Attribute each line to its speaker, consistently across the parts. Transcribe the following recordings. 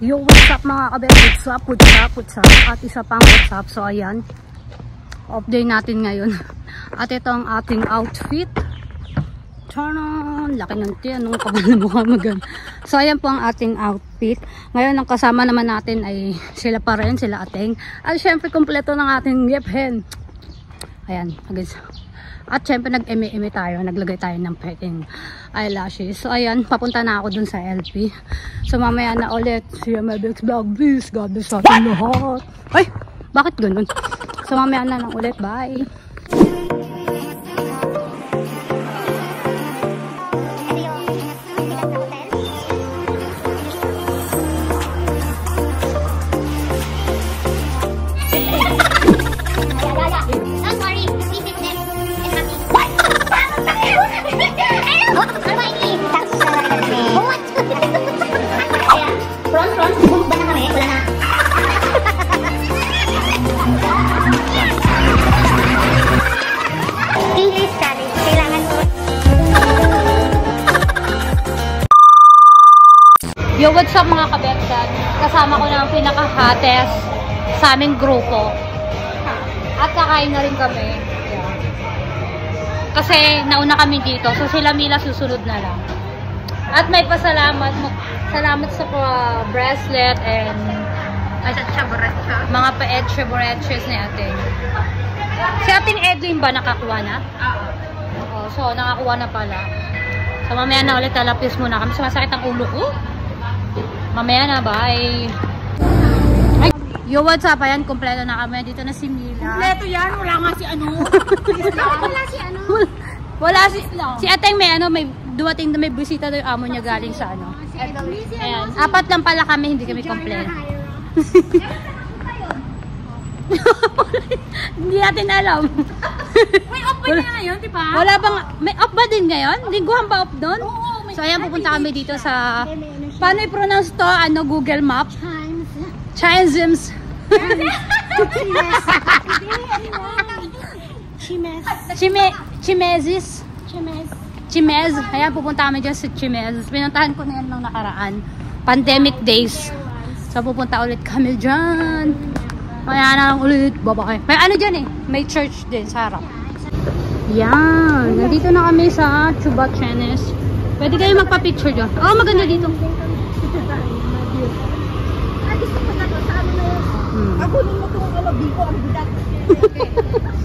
Speaker 1: Yo, what's up mga kabet? What's up? At isa pang what's up. So, ayan. Off day natin ngayon. At ito ang ating outfit. Taran! Laki ng tiyan. Anong kabal na mukha magan. So, ayan po ang ating outfit. Ngayon, ang kasama naman natin ay sila pa rin, sila Ateng. At syempre, kompleto ng ating yephen. Ayan. At syempre, nag-eme tayo. Naglagay tayo ng peking eyelashes. So, ayan. Papunta na ako dun sa LP. So, mamaya na ulit. See you my next vlog. Please, God bless sa ating lahat. Ay! Bakit ganun? So, mamaya na lang ulit. Bye! Yo, what's up mga kabetsan? Kasama ko na ang pinaka-hottest sa aming grupo. At kakain na rin kami. Yeah. Kasi nauna kami dito. So sila Mila susunod na lang. At may pasalamat. Salamat sa bracelet and mga pa-etche-boretches ni Ateng. Si Ateng Edwin ba nakakuha na? Oo. So nakakuha na pala. So mamaya na ulit talapis muna kami. Sumasakit ang ulo ko. Mamaya na, bye! Yo, what's up? Ayan, kompleto na kami. Dito na si Mila.
Speaker 2: Kompleto yan? Wala nga si ano? Wala si ano?
Speaker 1: Wala si... Si Ateng may ano, may dumating na may bisita daw yung amo niya galing sa ano. Ayan, apat lang pala kami, hindi kami kompleto. Hindi natin alam.
Speaker 2: May off ba niya ngayon, di ba?
Speaker 1: Wala bang... May off ba din ngayon? Lingguhan ba off doon? So, ayan, pupunta kami dito sa... Paano i-pronounce to? Ano, Google Map? Chimes. Chimezis. Chimez. Ayan, pupunta kami dyan sa Chimez. Pinuntahan ko na yan nung nakaraan. Pandemic days. So, pupunta ulit kami dyan. Kaya na lang ulit. Babakay. May ano dyan eh. May church din sa harap. Yan. Nandito na kami sa Chuba Chenes. Pwede kayo magpa-picture dyan. Oh, maganda dito.
Speaker 2: Ako nung mo itong alabi ko, ang bigat.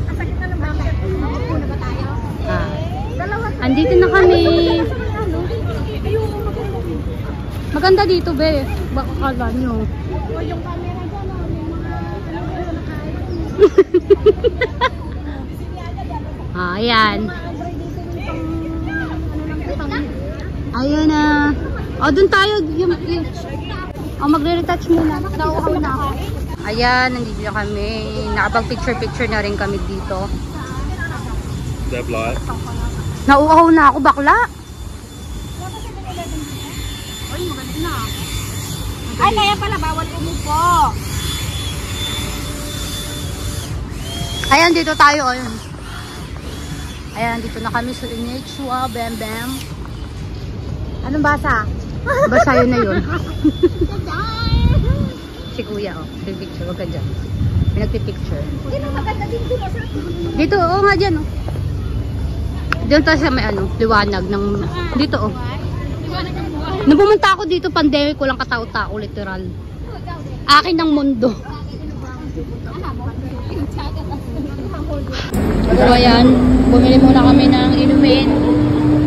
Speaker 2: Ang sakit na ng bakit. Ako na ba tayo?
Speaker 1: Andito na kami. Maganda dito, be. Baka kala nyo.
Speaker 2: Yung camera dyan,
Speaker 1: ayan. Ayan na. O, dun tayo. Magre-retouch muna. Nauuhaw na ako. Ayan, nandito na kami. Nakapag-picture-picture na rin kami dito. Nauuhaw na ako, bakla.
Speaker 2: Ay, maganda na. Ay, kaya pala, bawal umupo.
Speaker 1: Ayan, dito tayo. Ayan, dito na kami sa Inechua, Bam Bam.
Speaker 2: Anong basa?
Speaker 1: Basta yun na yun. Si kuya, oh. Picture, wag ka dyan. Pinagpipicture.
Speaker 2: Hindi na maganda dito.
Speaker 1: Dito, oo nga dyan, oh. Diyan tayo sa may ano, liwanag ng... Dito, oh. Nung pumunta ako dito, pandemic, walang katao-tao, literal. Akin ng mundo. So, ayan. Bumili muna kami ng inumin.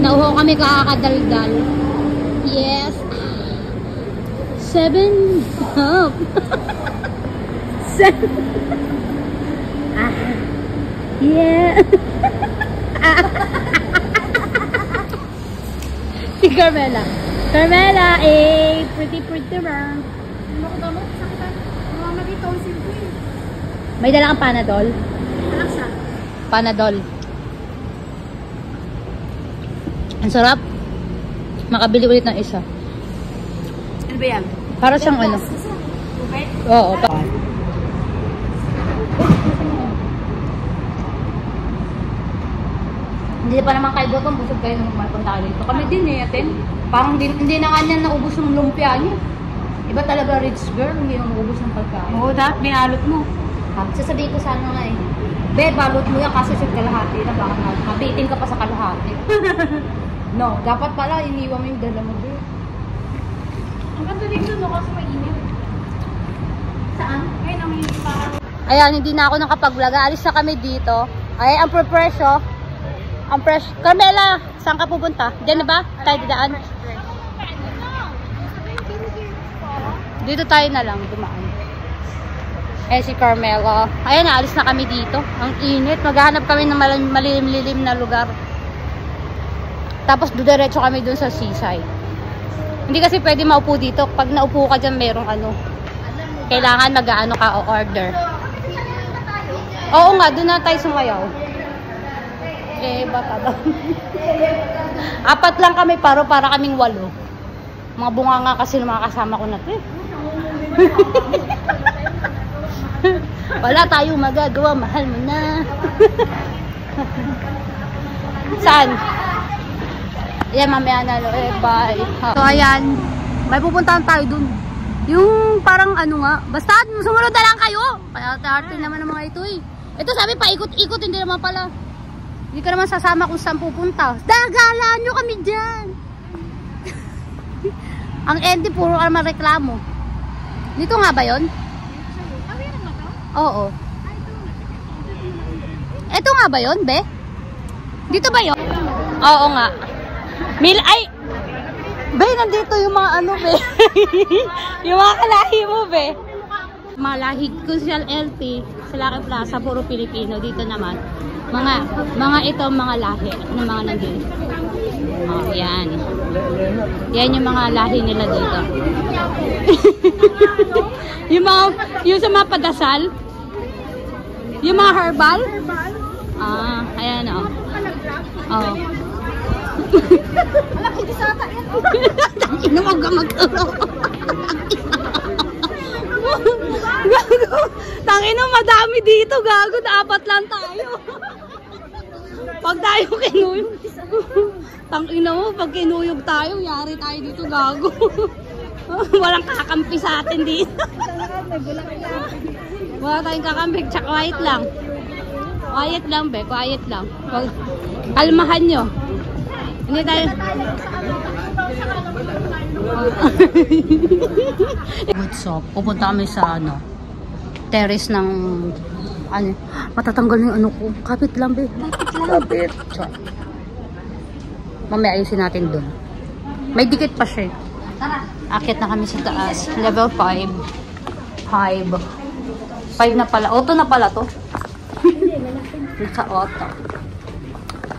Speaker 1: Nauho kami kakakadaldal. Yes. 7 up. 7. Yeah. Si Carmela. Carmela, pretty girl. May dala kang Panadol? Panadol. Ang sarap. Makabili ulit ng isa.
Speaker 2: Ano ba yan?
Speaker 1: Para siyang ano. Oo. Hindi pa naman kayo doon, busog kayo nung magpunta kayo dito. Kami din eh, atin. Parang hindi na nga niya naubos yung lumpia niya. Iba talaga rich girl, hindi yung ubos ng pagkain.
Speaker 2: Oo, dapat binalot mo.
Speaker 1: Sasabihin ko sana nga eh. Be, balot mo yan kasi sa kalahati na baka mabitin ka pa sa kalahati. No, dapat pala iniwan mo yung dala mo, be.
Speaker 2: Ang ganda dito, no? Kasi mainit. Saan? Ay, nangyayari pa.
Speaker 1: Ayan, hindi na ako nakapag-vlog. Alis na kami dito. Ay, ang presyo. Ang presyo. Carmela, saan ka pupunta? Diyan na ba? Tayo dadaan? Dito tayo na lang dumaan. Eh si Carmela. Ayan, alis na kami dito. Ang init. Maghahanap kami ng malilim-lilim na lugar. Tapos diretso kami dun sa seaside. Hindi kasi pwede maupo dito. Pag naupo ka dyan, merong ano. Kailangan mag-ano ka o order. Oo nga, dun na tayo sumayaw. Eh, baka daw. 4 lang kami para kaming 8. Mga bunganga kasi ng mga kasama ko na to eh. Wala tayong magagawa, mahal mo na. Saan? Yan, mamaya na. Bye. So, ayan. May pupuntahan tayo dun. Yung parang ano nga. Basta, sumunod na lang kayo. Kaya tarte naman ng mga ito eh. Ito sabi, paikot-ikot. Hindi naman pala. Hindi ka naman sasama kung saan pupunta. Dagalaan nyo kami dyan. Ang ente, puro ka naman reklamo. Dito nga ba yun? Oo. Ito nga ba yun, be? Dito ba yun? Oo nga. Ay! Be, nandito yung mga ano, be. Yung mga kalahi mo, be. Mga lahi ko sa LP, sa Lucky Plaza, puro Pilipino. Dito naman. Mga ito, mga lahi ng mga nandito. Oh, yan. Yan yung mga lahi nila dito. yung sa mga padasal. Yung mga herbal. Ah, ayan o. Oh. Tangina, wag ka magtulog. Tangina, madami dito, gago. 4 lang tayo. Pag tayo kinuyog. Tangina mo, pag kinuyog tayo, yari tayo dito, gago. Walang kakampi sa atin dito. Wala tayong kakampi, tsaka quiet lang. Quiet lang, be, quiet lang. Kalmahan nyo. Hindi tayo. What's up? Pupunta kami sa ano, terrace ng ano, matatanggal na yung ano ko. Kapit lang, be. Kapit. Mamaya ayusin natin dun. May dikit pa siya. Akit na kami sa taas. Level 5. 5 na pala. Auto na pala to. Sa auto.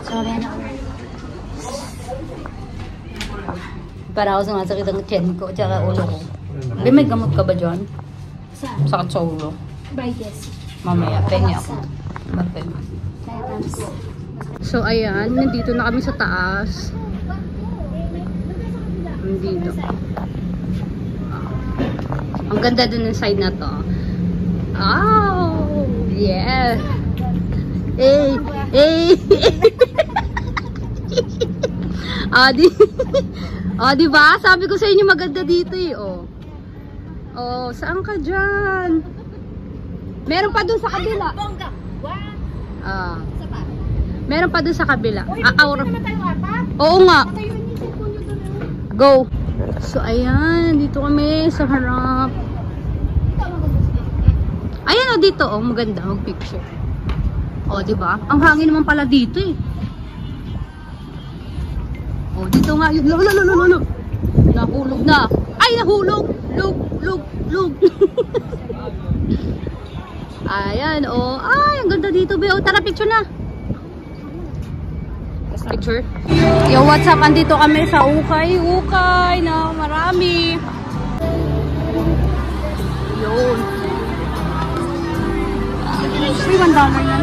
Speaker 1: Sorry na. Para ako sumasakit ang tiyan ko tsaka ulo ko. May gamot ka ba dyan? Sakit sa ulo.
Speaker 2: Yes.
Speaker 1: Mamaya, pengi ako. Mag-pengi. So, ayan. Nandito na kami sa taas. Nandito. Ang ganda din ng side na to. Oh! Yeah! Hey! Hey! Diba? Sabi ko sa inyo maganda dito eh. Oh, saan ka dyan? Meron pa dun sa kabila. Meron pa dun sa kabila. Oo nga. Go. So, ayan. Dito kami sa harap. Ayan o, dito. Oh, maganda. Mag-picture. Oh, diba? Ang hangin naman pala dito eh. Oh, dito nga yun. Lolo. Nahulog na. Ay, nahulog. Lug. Ayan, oh. Ay, ang ganda dito, be. Oh, tara, picture na. Picture. Yo, what's up? Andito kami sa Ukay. Ukay na marami. Yun. Uy, $1 yan.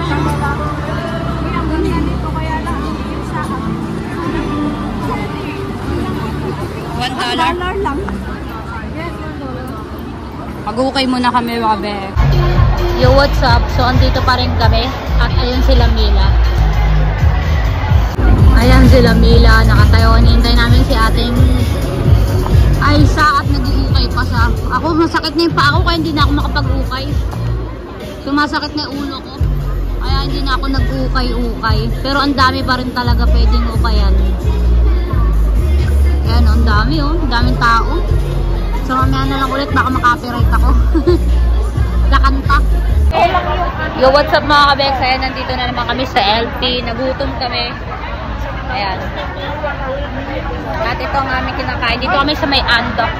Speaker 1: $1 lang. Mag-ukay muna kami, wabe. Yo, what's up? So, andito pa rin kami. At ayun sila Mila. Ayan sila Mila. Nakatayo. Hinihintay namin si ating Aisa at nag-uukay pa sa Ako, masakit na yung paa ko kaya hindi na ako makapag-ukay. Sumasakit na yung ulo ko. Kaya hindi na ako nag-ukay-ukay. Pero ang dami pa rin talaga pwedeng ukayan. Ayan, ang dami oh. Ang daming tao. So mamaya na lang ulit, baka makapiright ako. Lakanta. Yo, what's up mga kabex? Ayan, nandito na naman kami sa LP. Nagutom kami. Ayan. At ito ang aming kinakain. Dito kami sa may Andox.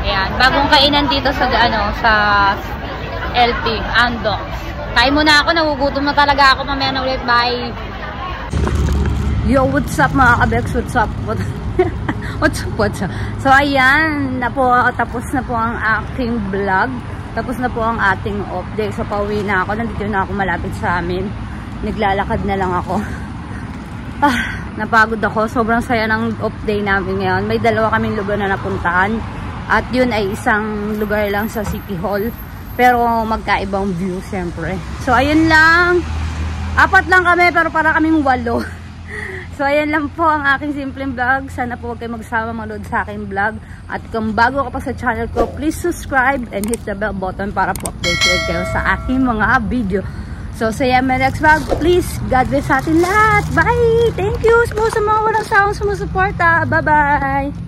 Speaker 1: Ayan. Bagong kainan dito sa sa LP. Andox. Kain muna ako. Nagugutom na talaga ako. Mamaya na ulit. Bye. Yo, what's up mga kabex? What's up? What's up? So ayan. Tapos na po ang aking vlog. Tapos na po ang ating off day. So pauwi na ako. Nandito na ako malapit sa amin. Naglalakad na lang ako. Napagod ako. Sobrang saya ng off day namin ngayon. May dalawa kaming lugar na napuntahan. At yun ay isang lugar lang sa City Hall. Pero magkaibang view siyempre. So ayun lang. 4 lang kami pero para kaming 8. So ayan lang po ang aking simpleng vlog. Sana po huwag kayo magsama manood sa aking vlog. At kung bago ka pa sa channel ko, please subscribe and hit the bell button para po updated kayo sa aking mga video. So say my next vlog, please. God bless sa atin lahat. Bye! Thank you sa mga walang sawang sumusuporta. Bye-bye!